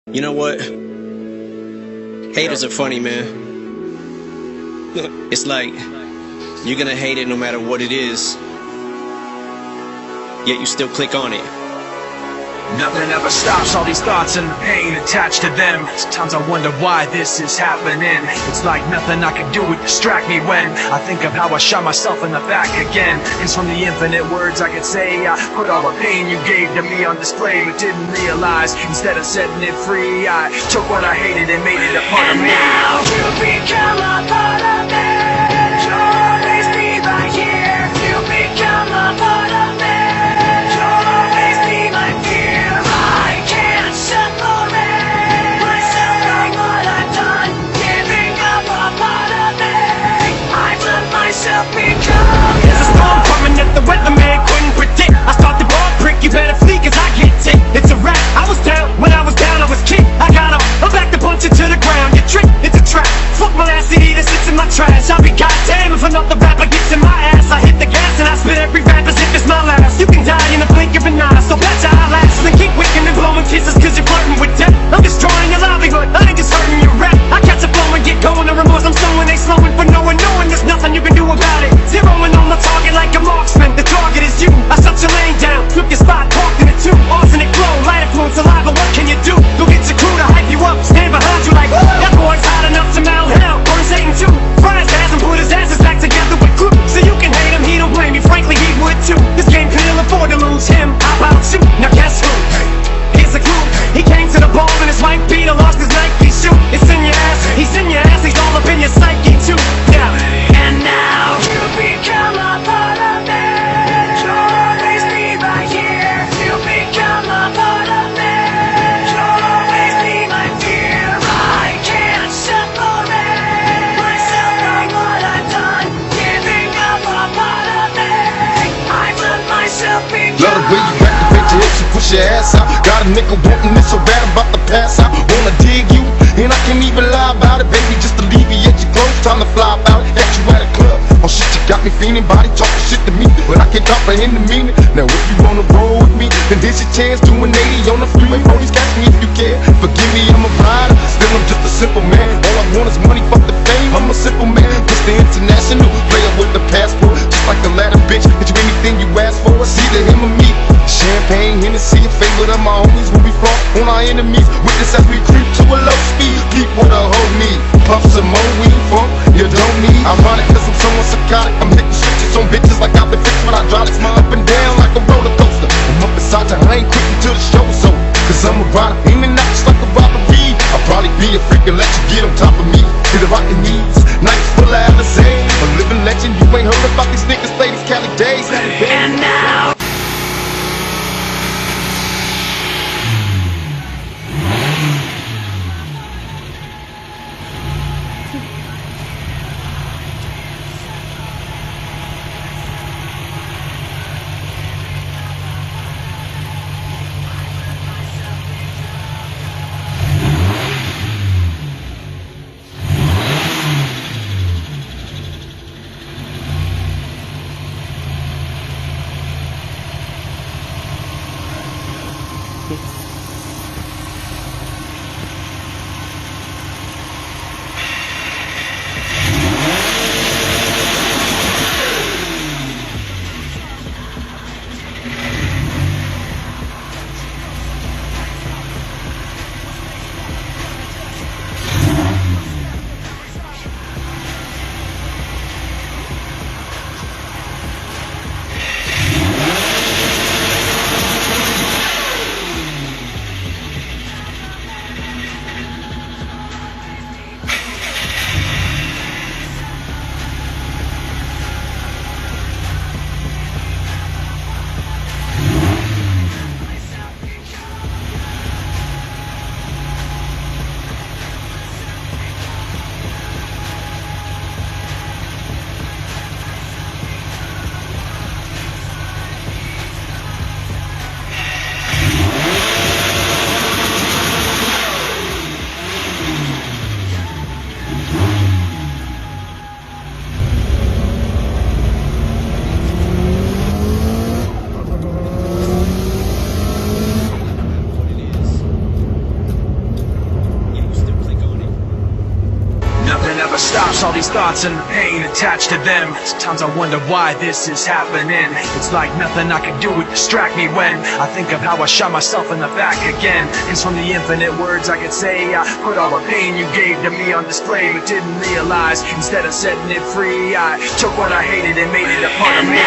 You know what? Haters are funny, man. It's like, you're gonna hate it no matter what it is, yet you still click on it. Nothing ever stops all these thoughts and the pain attached to them. Sometimes I wonder why this is happening. It's like nothing I can do would distract me when I think of how I shot myself in the back again. Cause from the infinite words I could say, I put all the pain you gave to me on display, but didn't realize instead of setting it free, I took what I hated and made it a part of me. And now you become a part of me. You'll always be right here. You become a part of me. You'll always be my fear. I can't separate myself from what I've done. Giving up a part of me. I've let myself become. There's a storm coming that the weatherman couldn't predict. I start the ball prick, you better flee cause I get ticked. It's a wrap, I was down, when I was down I was kicked. I got up, I'm back to punch it to the ground. You're tricked, it's a trap. Fuck my last CD that sits in my trash. I'll be goddamn if another rapper gets in my ass. I hit the gas and I spit every rap as if it's my last. You can die in a blink of an eye, so that's how I last. Then keep wicking and blowing kisses cause you're flirting with death. I'm destroying your livelihood, I ain't just hurting your rap. I catch a flow and get going, the remorse I'm sowing. They slowing for no one, knowing there's nothing you can do about it. Zeroing on the target like a marksman, the target is you. I shut your lane down, took your spot, parked in it too. Arsenic flow, light influence saliva, what can you do? Go get your crew to hype you up, stand behind you like, that boy's hot enough to melt hell. Burn Satan too, fry his ass and put his asses back together with glue. So you can hate him, he don't blame me, frankly he would too. This game could ill afford to lose him, how about you? Now guess who? Here's a clue, he came to the ball and his wife Peter lost his Nike shoe. It's in your ass, he's in your ass, he's all up in your psyche too. Yeah. And now you become a part of me. You'll always be right here. You become a part of me. You'll always be my fear. I can't separate myself from what I've done. Giving up a part of me. I've let myself become. Love the way you activate your hips and push your ass out. Got a nigga wanting it so bad I'm about to pass out. Wanna dig you, and I can't even lie about it. Baby, just alleviate your clothes, time to fly out. Got you at a club, oh shit, you got me feeling. Body talking shit to me, but I can't comprehend the meaning. Now if you wanna roll with me, then there's your chance to an 80 on the freeway. Always catch me if you care. Forgive me, I'm a rider, still I'm just a simple man. All I want is money, fuck the fame, I'm a simple man. Mr. International, player with the passport. Just like a ladder, bitch, get you anything you ask for. It's either him or me. Champagne, Hennessy, a favorite of my homies. When we fall on our enemies, witness as we creep to a low speed. Keep what a hoe need. Puff some more weed, funk you don't need. Ironic cause I'm somewhat psychotic. I'm hitting switches on bitches like I've been fixed with hydraulics. Up and down like a roller coaster. I'm up inside you, I ain't quick until the show's over. Cause I'm a rider, in and out just like a robbery. I'll probably be a freak and let you get on top of me. Hit the rockin' knees, nights full of Alizé. A living legend, you ain't heard about these niggas play these Cali days. And now stops all these thoughts and the pain attached to them. Sometimes I wonder why this is happening. It's like nothing I can do would distract me when I think of how I shot myself in the back again. Cause from the infinite words I could say, I put all the pain you gave to me on display, but didn't realize instead of setting it free, I took what I hated and made it a part of me.